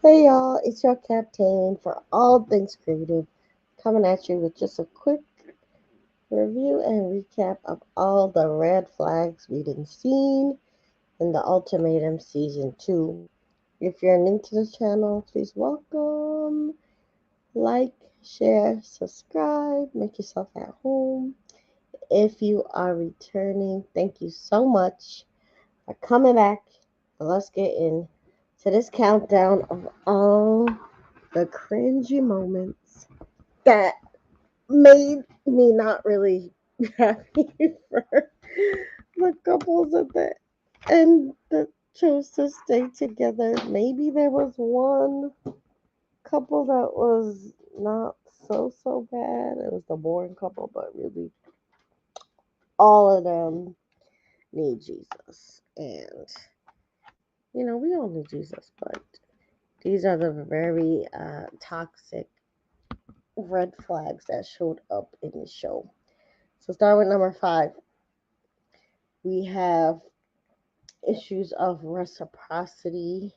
Hey y'all, it's your captain for all things creative, coming at you with just a quick review and recap of all the red flags we didn't seen in the Ultimatum Season 2. If you're new to the channel, please welcome, like, share, subscribe, make yourself at home. If you are returning, thank you so much for coming back. Let's get in to this countdown of all the cringy moments that made me not really happy for the couples at the end that chose to stay together. Maybe there was one couple that was not so bad. It was the boring couple, but really all of them need Jesus. And we all need Jesus, but these are the very toxic red flags that showed up in the show. So start with number 5. We have issues of reciprocity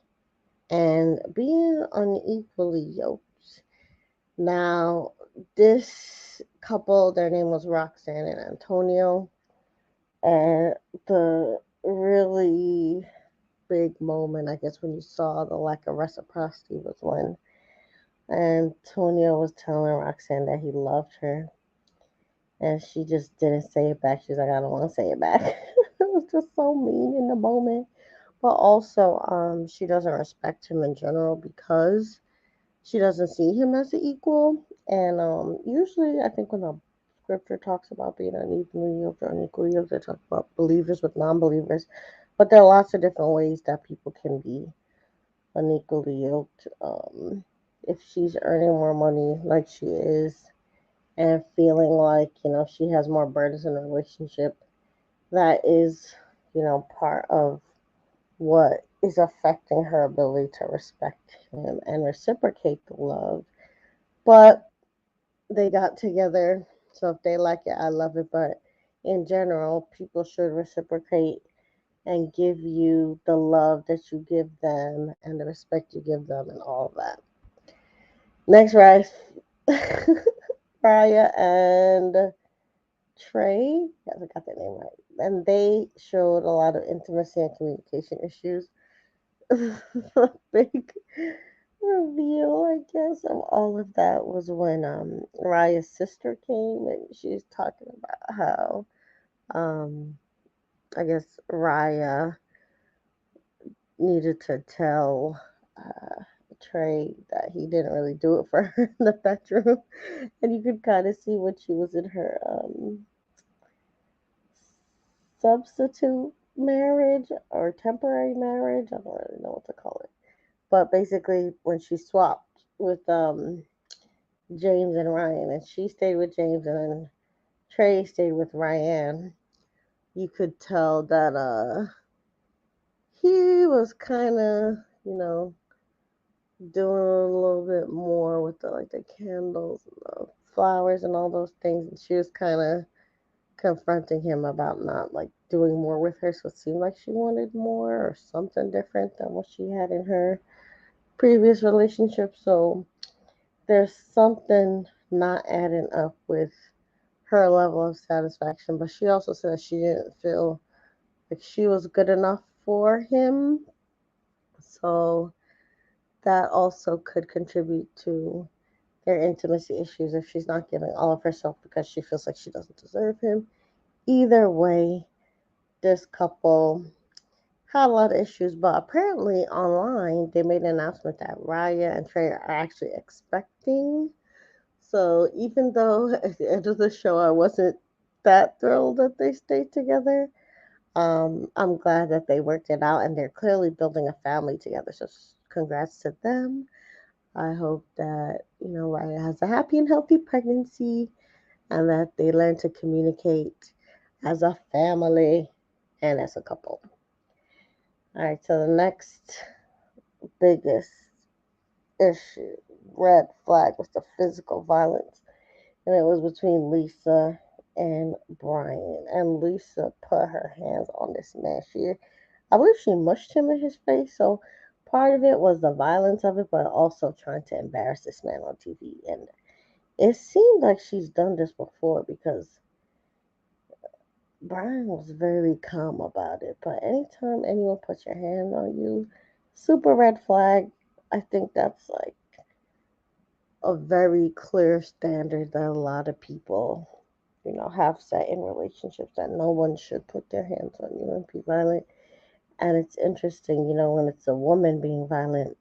and being unequally yoked. Now, this couple, their name was Roxanne and Antonio, and the really big moment, I guess, when you saw the lack of reciprocity was when Antonio was telling Roxanne that he loved her, and she just didn't say it back. She's like, I don't want to say it back. It was just so mean in the moment. But also, she doesn't respect him in general because she doesn't see him as an equal. And usually, I think when the scripture talks about being unequally yoked or unequally yoked, they talk about believers with non-believers. But there are lots of different ways that people can be unequally yoked. If she's earning more money, like she is, and feeling like she has more burdens in a relationship, that is part of what is affecting her ability to respect him and reciprocate the love. But they got together, so if they like it, I love it. But in general, people should reciprocate and give you the love that you give them and the respect you give them and all of that. Next, Rice. Raya and Trey, yes, I got that name right. And they showed a lot of intimacy and communication issues. The big reveal, I guess, of all of that was when Raya's sister came and she's talking about how um I guess Raya needed to tell Trey that he didn't really do it for her in the bedroom, and you could kind of see when she was in her substitute marriage or temporary marriage. I don't really know what to call it. But basically, when she swapped with James and Ryan, and she stayed with James, and then Trey stayed with Ryan, you could tell that he was kind of doing a little bit more with the candles and the flowers and all those things, and she was kind of confronting him about not doing more with her. So it seemed like she wanted more or something different than what she had in her previous relationship. So there's something not adding up with her level of satisfaction. But she also said she didn't feel like she was good enough for him. So that also could contribute to their intimacy issues if she's not giving all of herself because she feels like she doesn't deserve him. Either way, this couple had a lot of issues, but apparently online they made an announcement that Raya and Trey are actually expecting. So even though at the end of the show I wasn't that thrilled that they stayed together, I'm glad that they worked it out and they're clearly building a family together. So congrats to them. I hope that Raya has a happy and healthy pregnancy and that they learn to communicate as a family and as a couple. All right, so the next biggest issue, red flag, was the physical violence, and it was between Lisa and Brian. And Lisa put her hands on this man. I believe she mushed him in his face. So part of it was the violence of it, but also trying to embarrass this man on TV. And it seemed like she's done this before because Brian was very calm about it. But anytime anyone puts your hand on you, super red flag. I think that's like a very clear standard that a lot of people, have set in relationships that no one should put their hands on you and be violent. And it's interesting, when it's a woman being violent,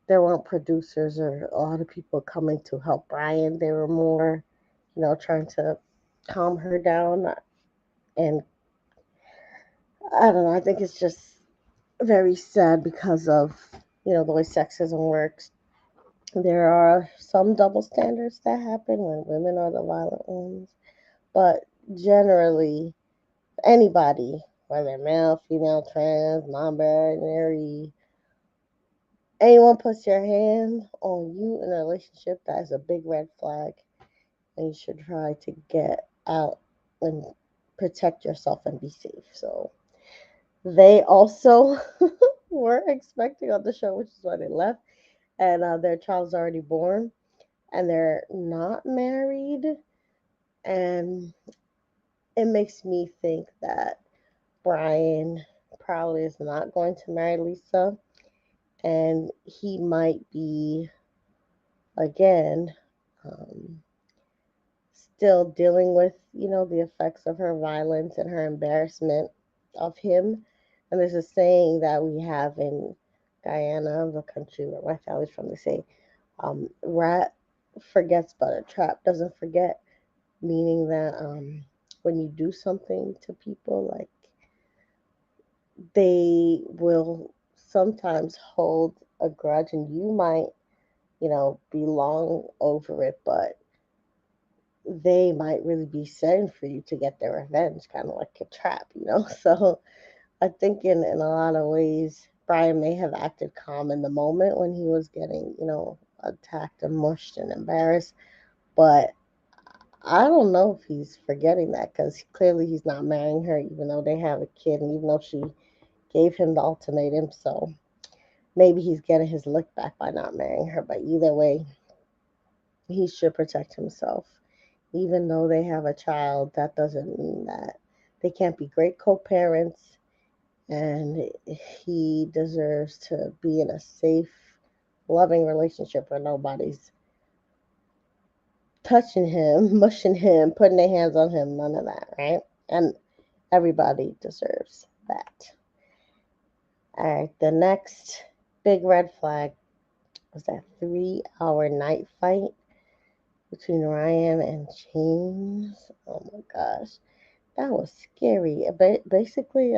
there weren't producers or a lot of people coming to help Brian. They were more, trying to calm her down. And I don't know, I think it's just very sad because of, the way sexism works. There are some double standards that happen when women are the violent ones, but generally, anybody, whether male, female, trans, non binary, anyone puts your hand on you in a relationship, that is a big red flag, and you should try to get out and protect yourself and be safe. So, they also were expecting on the show, which is why they left, and their child's already born, and they're not married, and it makes me think that Brian probably is not going to marry Lisa, and he might be again um, still dealing with the effects of her violence and her embarrassment of him. And there's a saying that we have in Guyana, the country where my family's from. They say, "Rat forgets, but a trap doesn't forget," meaning that when you do something to people, like they will sometimes hold a grudge, and you might, be long over it, but they might really be setting for you to get their revenge, kind of like a trap. So I think in a lot of ways, Brian may have acted calm in the moment when he was getting, attacked and mushed and embarrassed, but I don't know if he's forgetting that because clearly he's not marrying her, even though they have a kid, and even though she gave him the ultimatum. So maybe he's getting his lick back by not marrying her. But either way, he should protect himself. Even though they have a child, that doesn't mean that they can't be great co parents. And he deserves to be in a safe, loving relationship where nobody's touching him, mushing him, putting their hands on him, none of that, right? And everybody deserves that. All right, the next big red flag was that 3 hour night fight between Ryan and James. Oh my gosh, that was scary. Basically,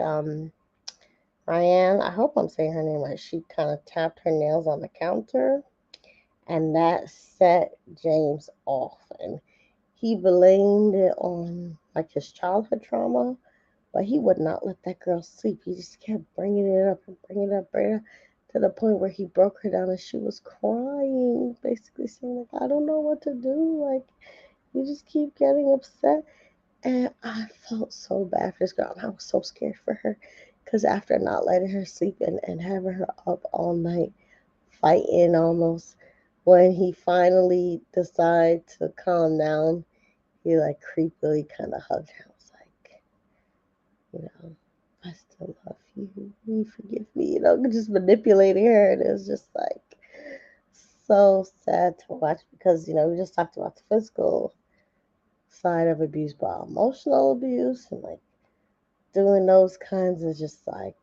Ryan, I hope I'm saying her name right, she kind of tapped her nails on the counter, and that set James off. And he blamed it on like his childhood trauma, but he would not let that girl sleep. He just kept bringing it up and bringing it up, to the point where he broke her down and she was crying, basically saying like, "I don't know what to do. Like, you just keep getting upset." And I felt so bad for this girl, and I was so scared for her, because after not letting her sleep and having her up all night fighting almost, when he finally decided to calm down, he like creepily kind of hugged her. I was like, you know, "I still love you. You forgive me," just manipulating her. And it was just like so sad to watch because, we just talked about the physical side of abuse, but emotional abuse and like doing those kinds of just like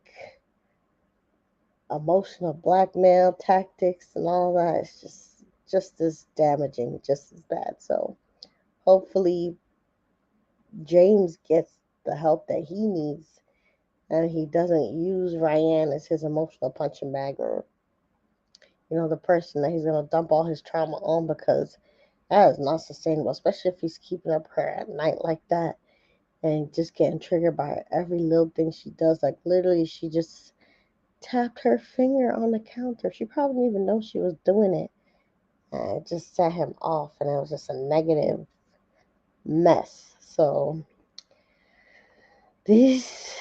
emotional blackmail tactics and all that, it's just as damaging, just as bad. So hopefully James gets the help that he needs, and he doesn't use Ryan as his emotional punching bag, or the person that he's going to dump all his trauma on, because that is not sustainable, especially if he's keeping up her at night like that and just getting triggered by every little thing she does. Like literally, she just tapped her finger on the counter. She probably didn't even know she was doing it. And it just set him off, and it was just a negative mess. So these,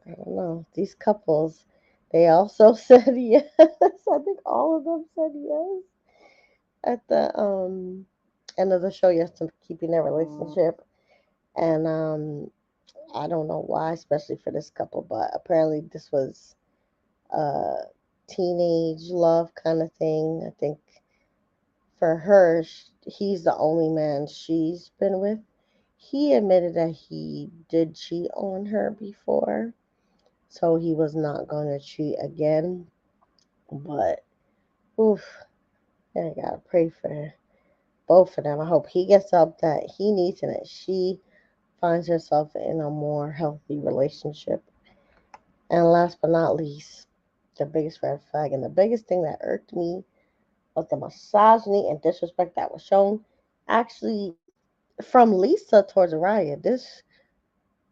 I don't know, these couples, They also said yes. I think all of them said yes at the end of the show. Yes, to keeping their relationship, and I don't know why, especially for this couple, but apparently this was a teenage love kind of thing. I think for her, he's the only man she's been with. He admitted that he did cheat on her before, so he was not going to cheat again. But, oof, I gotta pray for both of them. I hope he gets up that he needs and that she finds herself in a more healthy relationship. And last but not least, the biggest red flag and the biggest thing that irked me was the misogyny and disrespect that was shown. Actually, from Lisa towards Raya, this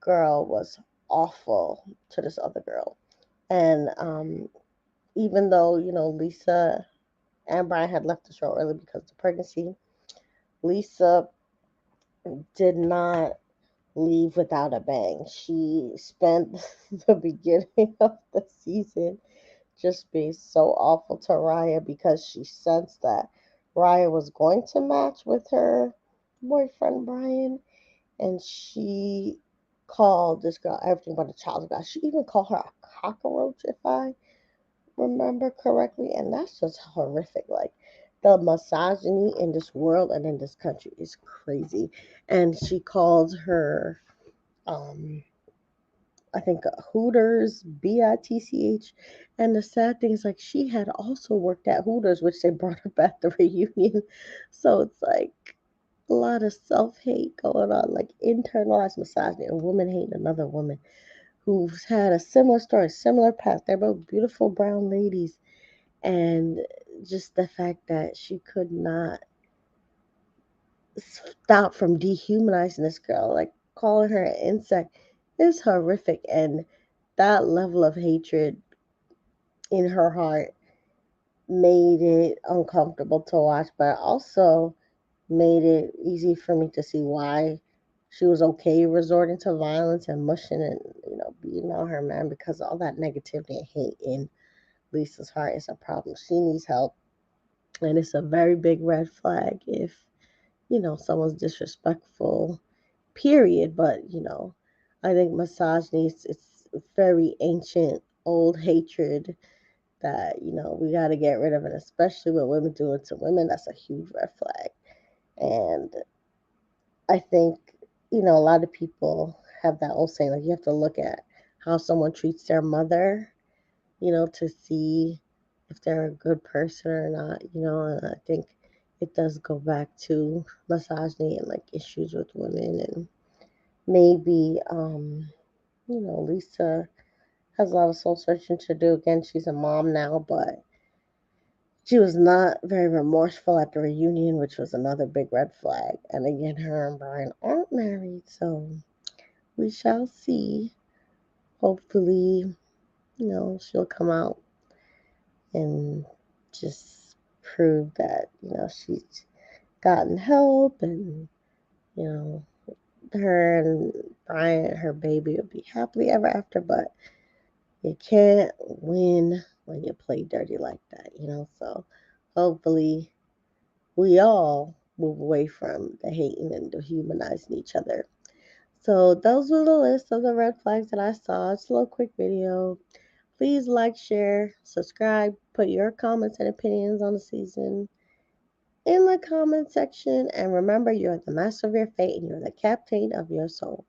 girl was awful to this other girl. And even though, Lisa and Brian had left the show early because of the pregnancy, Lisa did not leave without a bang. She spent the beginning of the season just being so awful to Raya because she sensed that Raya was going to match with her boyfriend Brian, and she called this girl everything but a child guy. She even called her a cockroach, if I remember correctly, and that's just horrific. Like the misogyny in this world and in this country is crazy. And she called her, um, I think Hooters, Bitch. And the sad thing is, like, she had also worked at Hooters, which they brought up at the reunion. So it's like a lot of self hate going on, like internalized misogyny, a woman hating another woman who's had a similar story, similar past. They're both beautiful brown ladies. And just the fact that she could not stop from dehumanizing this girl, like calling her an insect, is horrific. And that level of hatred in her heart made it uncomfortable to watch, but also made it easy for me to see why she was okay resorting to violence and mushing and beating on her man, because all that negativity and hate in Lisa's heart is a problem. She needs help, and it's a very big red flag if someone's disrespectful, period. But I think misogyny, it's very ancient old hatred that we got to get rid of, and especially when women do it to women, that's a huge red flag. And I think a lot of people have that old saying, like, you have to look at how someone treats their mother, to see if they're a good person or not, and I think it does go back to misogyny and like issues with women. And maybe Lisa has a lot of soul searching to do. Again, she's a mom now, but she was not very remorseful at the reunion, which was another big red flag. And again, her and Brian aren't married, so we shall see. Hopefully, she'll come out and just prove that, she's gotten help, and, you know, her and Brian, her baby, will be happily ever after. But you can't win when you play dirty like that. So hopefully we all move away from the hating and dehumanizing each other. So those were the list of the red flags that I saw. It's a little quick video. Please like, share, subscribe, put your comments and opinions on the season in the comment section. And remember, you're the master of your fate and you're the captain of your soul.